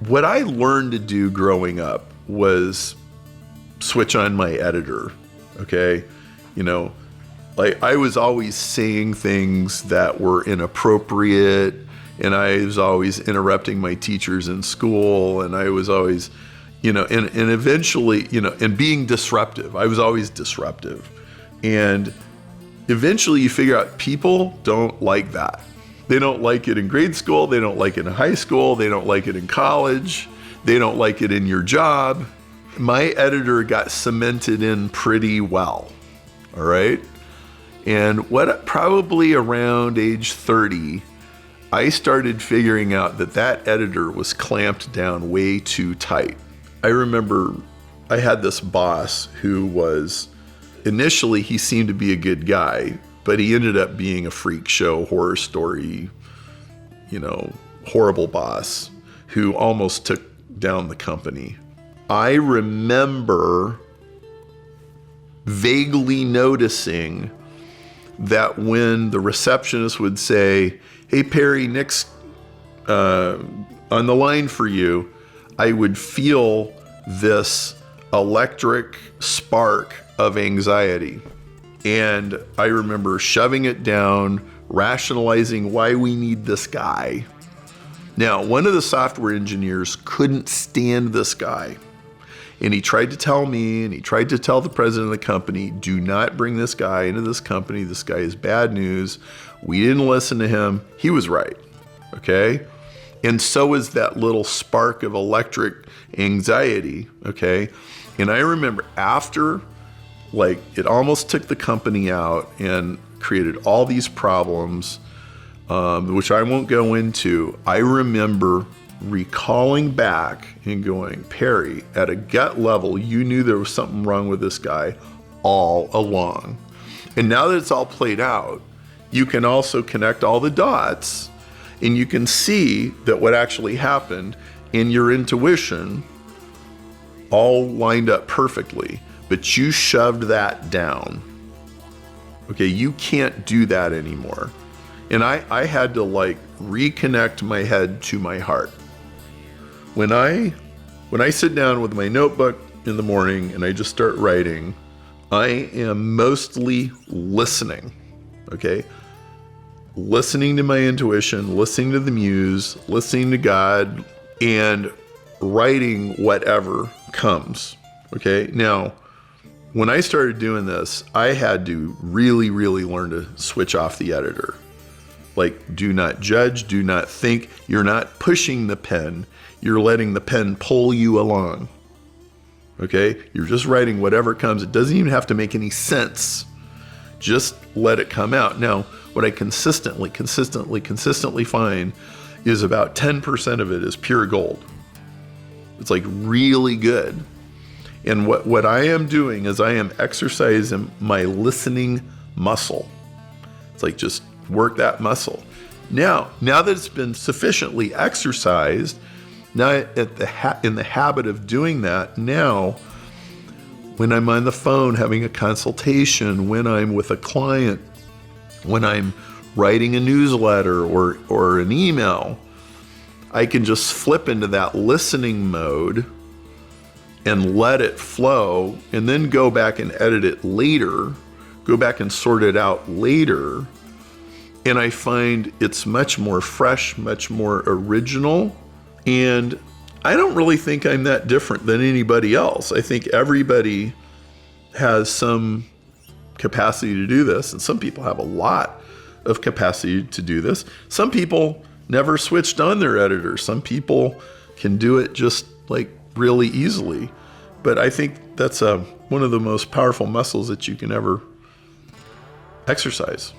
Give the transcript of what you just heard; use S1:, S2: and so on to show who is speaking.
S1: what I learned to do growing up was switch on my editor, okay? You know, like I was always saying things that were inappropriate, and I was always interrupting my teachers in school, and I was always, you know, and eventually, you know, and being disruptive. I was always disruptive. And eventually you figure out people don't like that. They don't like it in grade school. They don't like it in high school. They don't like it in college. They don't like it in your job. My editor got cemented in pretty well, all right? And probably around age 30, I started figuring out that editor was clamped down way too tight. I remember I had this boss who was, initially he seemed to be a good guy, but he ended up being a freak show, horror story, you know, horrible boss who almost took down the company. I remember vaguely noticing that when the receptionist would say, "Hey, Perry, Nick's on the line for you," I would feel this electric spark of anxiety. And I remember shoving it down, rationalizing why we need this guy. Now, one of the software engineers couldn't stand this guy. And he tried to tell me, and he tried to tell the president of the company, do not bring this guy into this company. This guy is bad news. We didn't listen to him. He was right, okay? And so is that little spark of electric anxiety, okay? And I remember after, like, it almost took the company out and created all these problems, which I won't go into. I remember recalling back and going, Perry, at a gut level, you knew there was something wrong with this guy all along. And now that it's all played out, you can also connect all the dots, and you can see that what actually happened in your intuition all lined up perfectly, but you shoved that down. Okay, you can't do that anymore. And I had to like reconnect my head to my heart. When I sit down with my notebook in the morning and I just start writing, I am mostly listening, okay? Listening to my intuition, listening to the muse, listening to God, and writing whatever comes, okay? Now, when I started doing this, I had to really, really learn to switch off the editor. Like, do not judge, do not think. You're not pushing the pen. You're letting the pen pull you along, okay? You're just writing whatever comes. It doesn't even have to make any sense. Just let it come out. Now, what I consistently find is about 10% of it is pure gold. It's like really good. And what I am doing is I am exercising my listening muscle. It's like just work that muscle. Now that it's been sufficiently exercised, now in the habit of doing that, now when I'm on the phone having a consultation, when I'm with a client, when I'm writing a newsletter or an email, I can just flip into that listening mode and let it flow, and then go back and edit it later, go back and sort it out later. And I find it's much more fresh, much more original. And I don't really think I'm that different than anybody else. I think everybody has some capacity to do this, and some people have a lot of capacity to do this. Some people never switched on their editor. Some people can do it just like really easily. But I think that's one of the most powerful muscles that you can ever exercise.